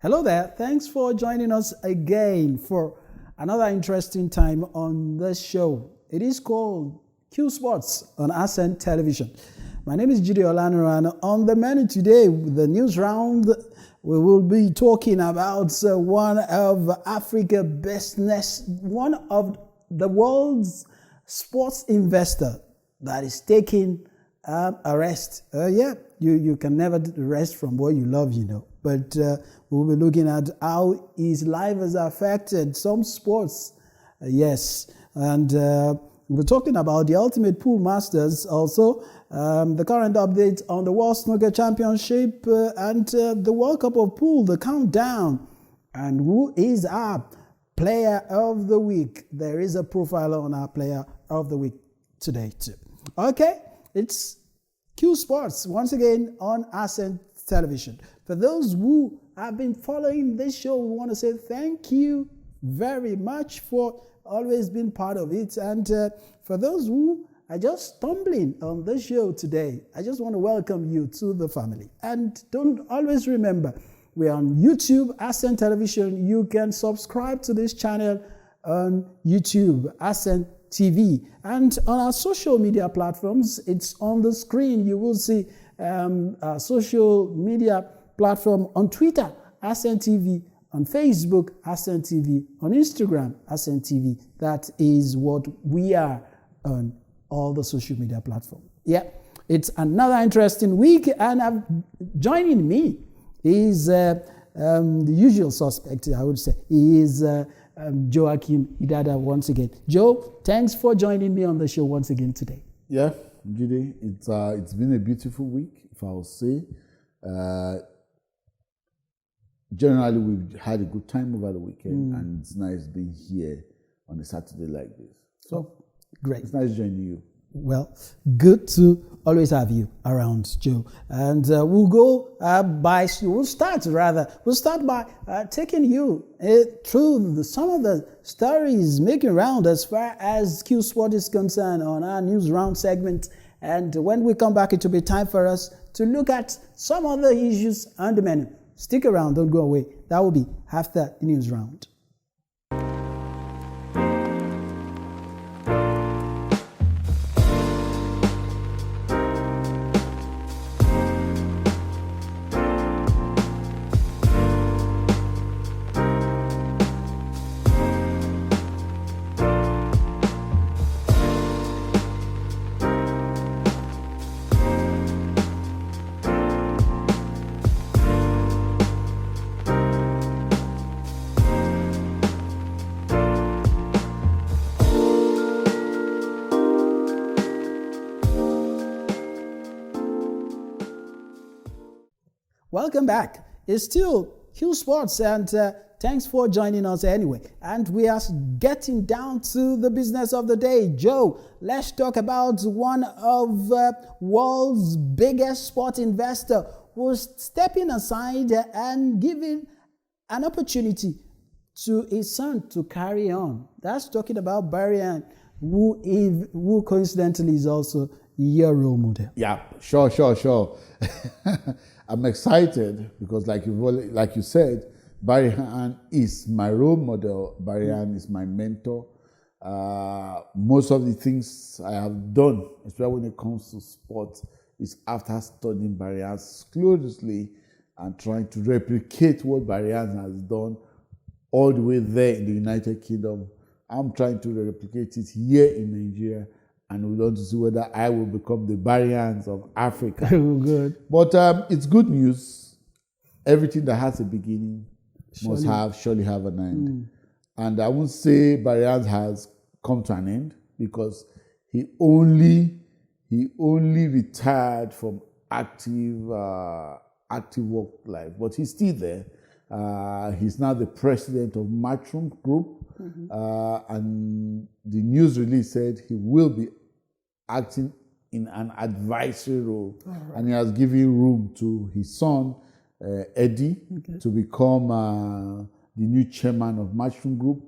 Hello there. Thanks for joining us again for another interesting time on this show. It is called Q Sports on Ascent Television. My name is Jide Olaniran. On the menu today, with the news round, we will be talking about one of Africa's one of the world's sports investor that is taking a rest. You can never rest from what you love, But we'll be looking at how his life has affected some sports. And we're talking about the Ultimate Pool Masters also, the current update on the World Snooker Championship and the World Cup of Pool, the countdown, and who is our Player of the Week. There is a profile on our Player of the Week today too. Okay, it's Q Sports once again on Ascent Television. For those who have been following this show, we want to say thank you very much for always being part of it. And for those who are just stumbling on this show today, I just want to welcome you to the family. And don't always remember, we're on YouTube, Ascent Television. You can subscribe to this channel on YouTube, Ascent TV. And on our social media platforms, it's on the screen. You will see our social media platform on Twitter, Ascent TV, on Facebook, Ascent TV, on Instagram, Ascent TV. That is what we are on all the social media platforms. Yeah, it's another interesting week, and joining me is the usual suspect, I would say. He is Joachim Idada once again. Joe, thanks for joining me on the show once again today. Yeah, Judy, it's been a beautiful week, if I will say. Generally, we've had a good time over the weekend, and it's nice being here on a Saturday like this. So, great. It's nice joining you. Well, good to always have you around, Joe. And we'll start by taking you through some of the stories making round as far as Q Sport is concerned on our news round segment. And when we come back, it will be time for us to look at some other issues on the menu. Stick around, don't go away. That will be after the news round. Welcome back. It's still Q Sports, and thanks for joining us anyway. And we are getting down to the business of the day. Joe, let's talk about one of world's biggest sport investor who's stepping aside and giving an opportunity to his son to carry on. That's talking about Barry Hearn, who coincidentally is also your role model. Yeah, sure. I'm excited because, like you said, Barry Hearn is my role model. Barry Hearn is my mentor. Most of the things I have done, especially when it comes to sports, is after studying Barry Hearn closely and trying to replicate what Barry Hearn has done all the way there in the United Kingdom. I'm trying to replicate it here in Nigeria, and we want to see whether I will become the Barry Hearns of Africa. Good. But it's good news. Everything that has a beginning must surely have an end. And I won't say Barry Hearns has come to an end, because he only retired from active work life, but he's still there. He's now the president of Matchroom Group, and the news release said he will be acting in an advisory role, and he has given room to his son Eddie to become the new chairman of Matchroom Group.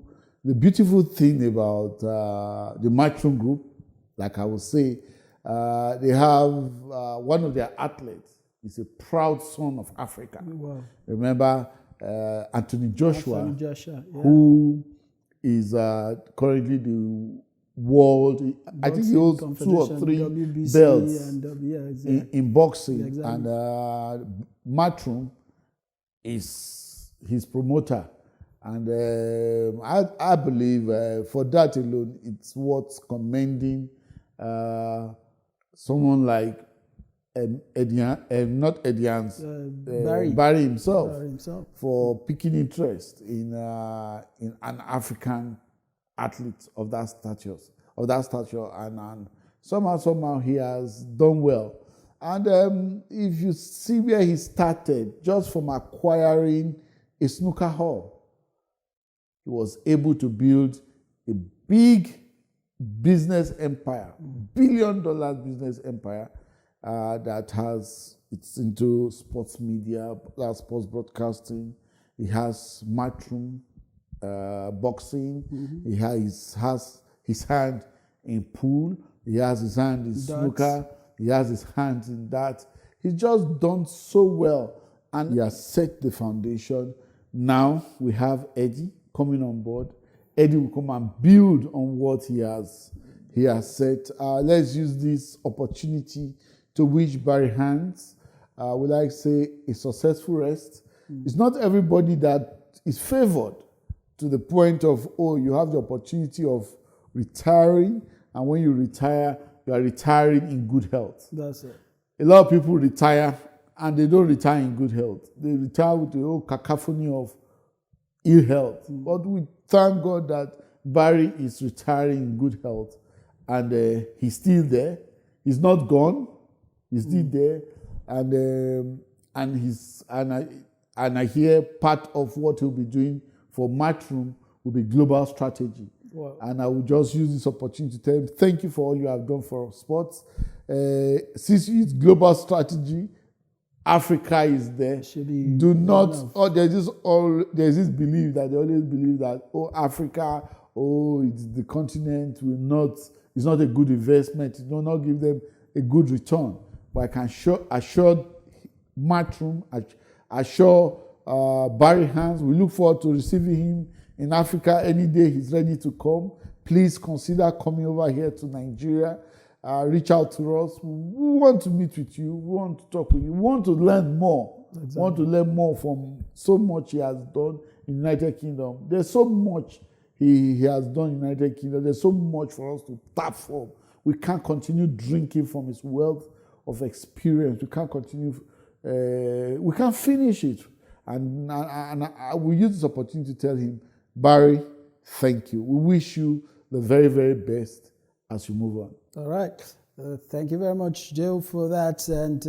The beautiful thing about the Matchroom Group, like I will say, they have one of their athletes is a proud son of Africa. Wow. Remember, Anthony Joshua, yeah. who is currently the world. I think he holds 2 or 3 WBC belts and, in boxing, exactly. and Matchroom is his promoter. And I believe for that alone, it's worth commending someone like Barry himself for picking interest in an African athlete of that stature, and somehow he has done well. And if you see where he started, just from acquiring a snooker hall, he was able to build a big business empire, billion-dollar business empire it's into sports media, sports broadcasting. He has Matchroom boxing. Mm-hmm. He has his hand in pool. He has his hand in snooker. He has his hands in that. He's just done so well, and he has set the foundation. Now we have Eddie coming on board. Eddie will come and build on what he has set. Let's use this opportunity to wish Barry Hearn, we like to say, a successful rest. It's not everybody that is favored to the point of, you have the opportunity of retiring, and when you retire, you are retiring in good health. That's it. A lot of people retire, and they don't retire in good health. They retire with the whole cacophony of ill health. But we thank God that Barry is retiring in good health, and he's still there. He's not gone. He's still there, and I hear part of what he'll be doing for Matchroom will be global strategy. Wow. And I will just use this opportunity to tell him thank you for all you have done for sports. Since it's global strategy, Africa is there. Do not. There's this belief that they always believe that Africa, it's the continent it's not a good investment. It will not give them a good return. But I can assure Matchroom, assure Barry Hearn, we look forward to receiving him in Africa any day he's ready to come. Please consider coming over here to Nigeria. Reach out to us. We want to meet with you. We want to talk with you. We want to learn more. Exactly. We want to learn more from so much he has done in the United Kingdom. There's so much he has done in the United Kingdom. There's so much for us to tap from. We can't continue drinking from his wealth of experience. We can't continue. We can't finish it. And I will use this opportunity to tell him, Barry, thank you. We wish you the very, very best as you move on. All right. Thank you very much, Joe, for that. And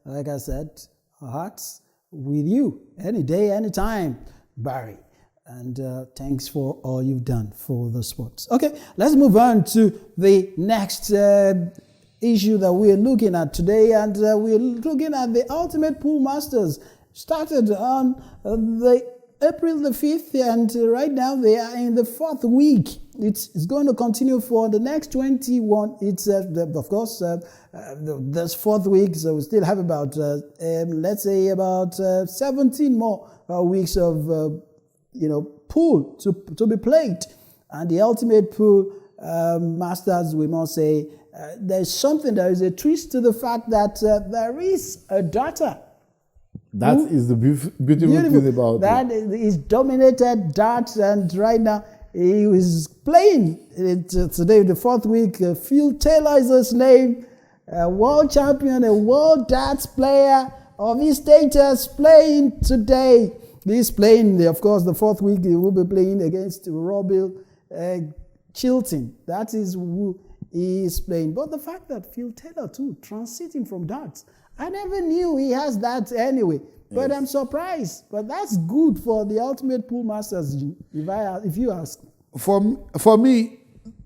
like I said, our hearts with you any day, anytime, Barry. And thanks for all you've done for the sports. Okay, let's move on to the next issue that we're looking at today. And we're looking at the Ultimate Pool Masters. Started on April the 5th, and right now they are in the 4th week. It's going to continue for the next 21. It's of course this 4th week, so we still have about let's say about 17 more weeks of pool to be played. And the Ultimate Pool Masters, we must say, there is a twist to the fact that there is a daughter. That is the beautiful thing about that. That is dominated darts, and right now he is playing today, the 4th week. Phil Taylor is his name, a world champion, a world darts player of his status, playing today. He's playing, of course, the 4th week. He will be playing against Robbie Chilton. That is who he is playing. But the fact that Phil Taylor too transiting from darts, I never knew he has that anyway. But yes. I'm surprised. But that's good for the Ultimate Pool Masters, if you ask. For me,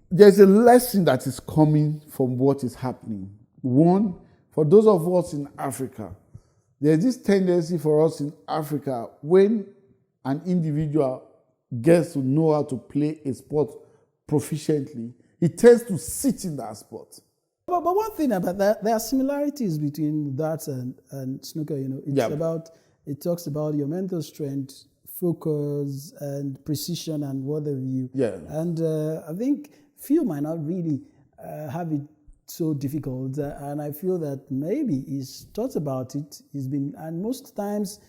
there's a lesson that is coming from what is happening. One, for those of us in Africa, there's this tendency for us in Africa, when an individual gets to know how to play a sport proficiently, he tends to sit in that sport. But one thing about that, there are similarities between darts and snooker. It's about it talks about your mental strength, focus, and precision, and what have you. Yeah. And I think few might not really have it so difficult, and I feel that maybe he's thought about it. And most times,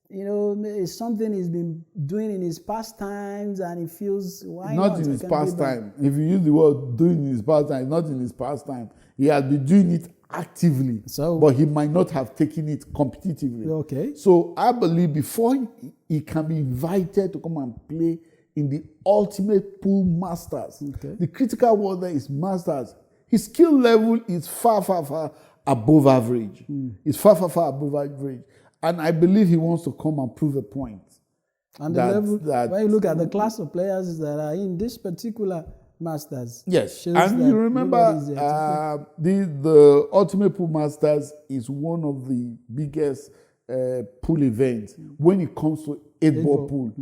it's something he's been doing in his past times, and he feels why not? Not in his past time. If you use the word doing in his past time, not in his past time. He has been doing it actively, but he might not have taken it competitively. Okay. So I believe before he can be invited to come and play in the ultimate pool masters, the critical word there is masters. His skill level is far, far, far above average. It's far, far, far above average. And I believe he wants to come and prove a point. And the level, when you look at the class of players that are in this particular Masters. Yes, and you remember the Ultimate Pool Masters is one of the biggest pool events when it comes to 8-ball pool.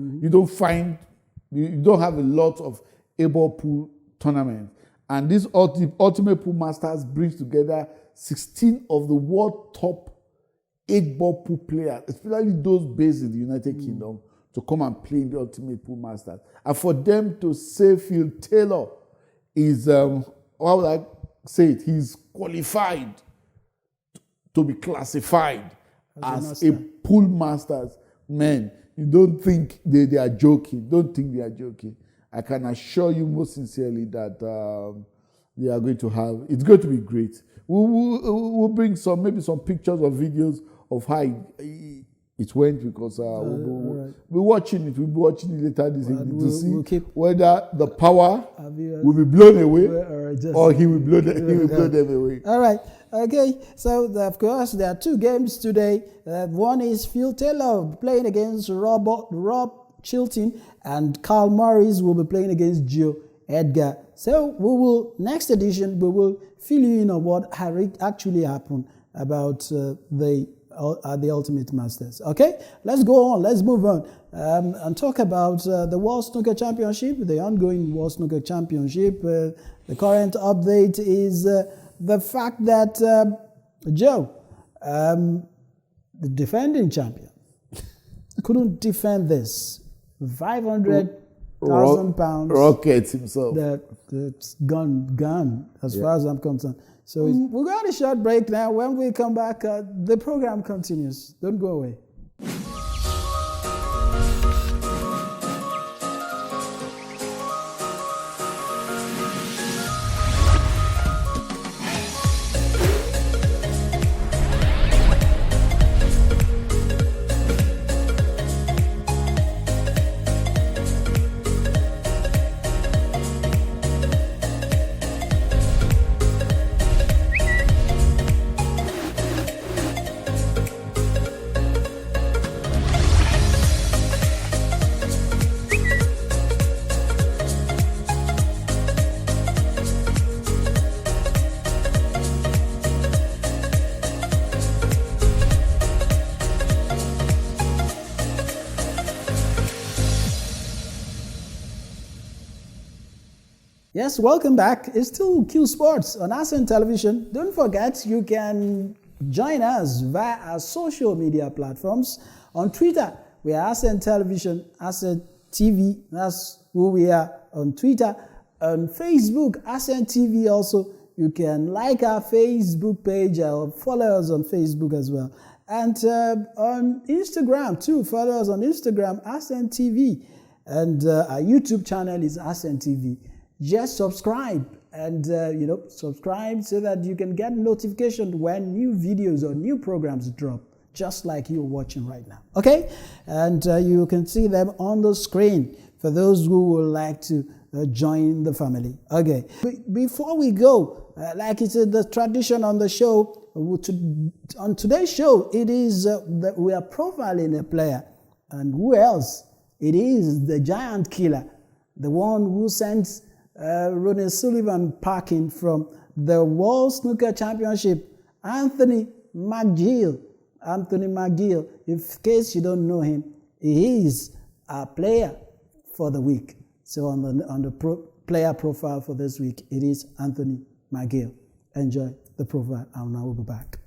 You don't have a lot of 8-ball pool tournaments. And this Ultimate Pool Masters brings together 16 of the world top 8-ball pool players, especially those based in the United Kingdom, to come and play in the Ultimate Pool Masters. And for them to say Phil Taylor is, how would I say it, he's qualified to be classified as a pool masters. Man, you don't think they are joking. Don't think they are joking. I can assure you most sincerely that they are going to have, it's going to be great. We'll bring maybe some pictures or videos of how it went, because we'll be watching it. We'll be watching it later this evening to see whether the power will be blown away or he will blow them away. All right. Okay. So, of course, there are two games today. One is Phil Taylor playing against Rob Chilton, and Carl Morris will be playing against Joe Edgar. So, next edition, we will fill you in on what actually happened about the Ultimate Masters. Okay, let's go on. Let's move on and talk about the World Snooker Championship, the ongoing World Snooker Championship. The current update is the fact that Joe, the defending champion, couldn't defend this £500,000 rocket himself. That's gone as far as I'm concerned. So we're going to a short break now. When we come back, the program continues. Don't go away. Yes, welcome back. It's still Q Sports on Ascent Television. Don't forget, you can join us via our social media platforms. On Twitter, we are Ascent Television, Ascent TV. That's who we are on Twitter. On Facebook, Ascent TV also. You can like our Facebook page or follow us on Facebook as well. And on Instagram too, follow us on Instagram, Ascent TV. And our YouTube channel is Ascent TV. Just subscribe and subscribe so that you can get notification when new videos or new programs drop, just like you're watching right now. Okay, and you can see them on the screen for those who would like to join the family. Okay, before we go, like it's the tradition on the show, on today's show, it is that we are profiling a player, and who else? It is the giant killer, the one who sends Sullivan packing from the World Snooker Championship, Anthony McGill. Anthony McGill, in case you don't know him, he is our player for the week. So on the player profile for this week, it is Anthony McGill. Enjoy the profile, and I will be back.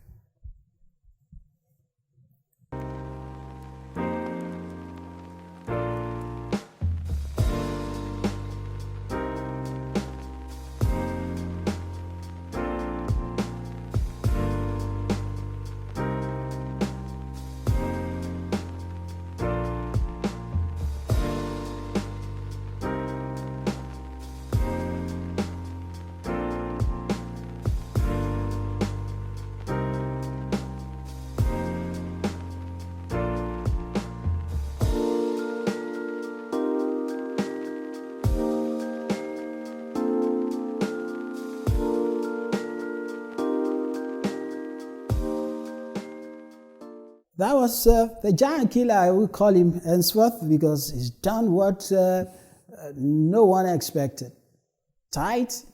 That was the giant killer, I will call him henceforth, because he's done what no one expected. Tight,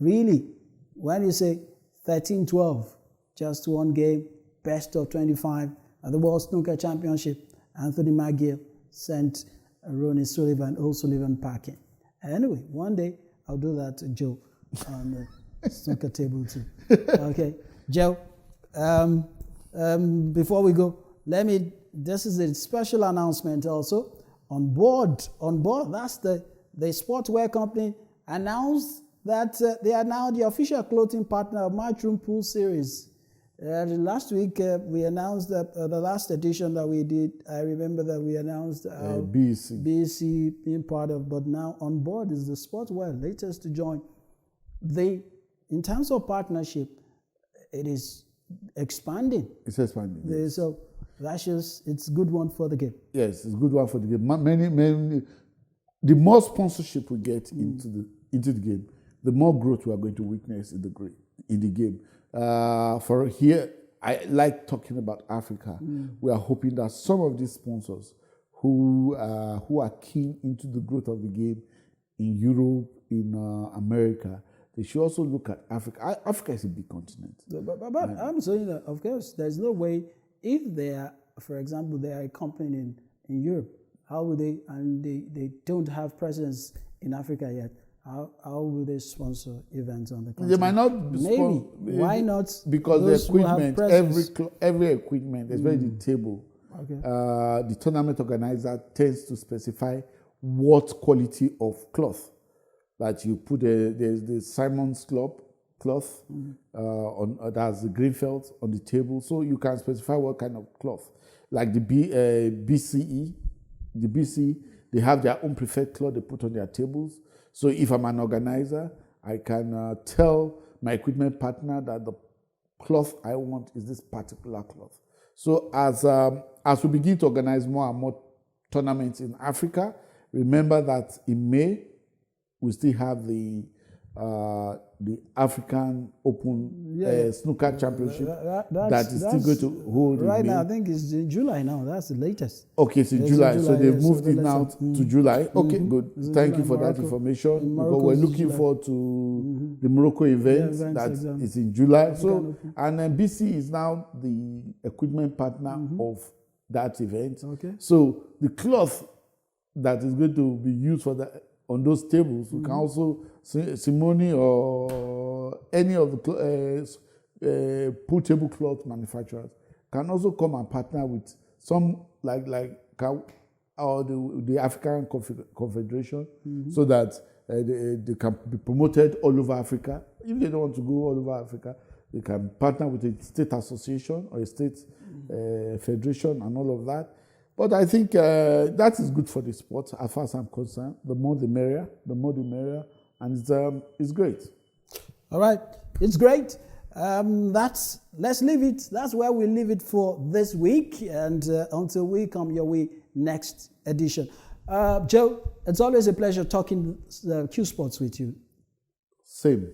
really. When you say 13-12, just one game, best of 25 at the World Snooker Championship, Anthony McGill sent Ronnie Sullivan, old Sullivan packing. Anyway, one day I'll do that to Joe on the snooker table too. Okay, Joe, before we go, this is a special announcement also. On board, that's the sportswear company announced that they are now the official clothing partner of Matchroom Pool Series. Last week, we announced that the last edition that we did, I remember that we announced BC being part of, but now on board is the sportswear, latest to join. In terms of partnership, it is expanding. It's expanding. Yes. So that's just, it's a good one for the game. Yes, it's a good one for the game. Many, the more sponsorship we get into the game, the more growth we are going to witness in the game. For here, I like talking about Africa. We are hoping that some of these sponsors who are keen into the growth of the game in Europe, in America, they should also look at Africa. Africa is a big continent. But I'm saying that, of course, there's no way, if they are, for example, they are a company in Europe, how would they, and they don't have presence in Africa yet, how will they sponsor events on the continent? They might not. Maybe. Why not? Because the equipment, every equipment, especially the table, the tournament organizer tends to specify what quality of cloth that you put. There's the Simon's cloth on that's the Greenfeld on the table, so you can specify what kind of cloth. Like the BCE, they have their own preferred cloth they put on their tables. So if I'm an organizer, I can tell my equipment partner that the cloth I want is this particular cloth. So as we begin to organize more and more tournaments in Africa, remember that in May we still have the African Open Snooker Championship that is still going to hold in May. Right now, I think it's in July now. That's the latest. Okay, it's in July. So they've moved it now to July. Okay, good. Thank you for that information. Because we're looking forward to the Morocco event is in July. So, and then BC is now the equipment partner of that event. Okay. So the cloth that is going to be used for that on those tables, we can also Simone or any of the pool tablecloth manufacturers can also come and partner with some or the African Confederation, so that they can be promoted all over Africa. If they don't want to go all over Africa, they can partner with a state association or a state federation and all of that. But I think that is good for the sport, as far as I'm concerned. The more the merrier, and it's great. All right, it's great. Let's leave it. That's where we leave it for this week, and until we come your way next edition. Joe, it's always a pleasure talking Q Sports with you. Same.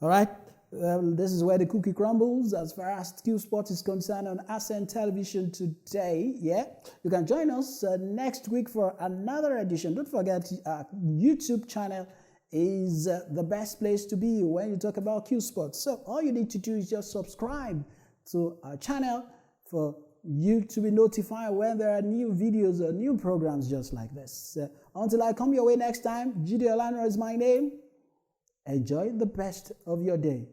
All right. This is where the cookie crumbles as far as Q Sports is concerned on Ascent Television today. Yeah, you can join us next week for another edition. Don't forget, our YouTube channel is the best place to be when you talk about Q Sports. So all you need to do is just subscribe to our channel for you to be notified when there are new videos or new programs just like this. Until I come your way next time, Jide Olaniran is my name. Enjoy the best of your day.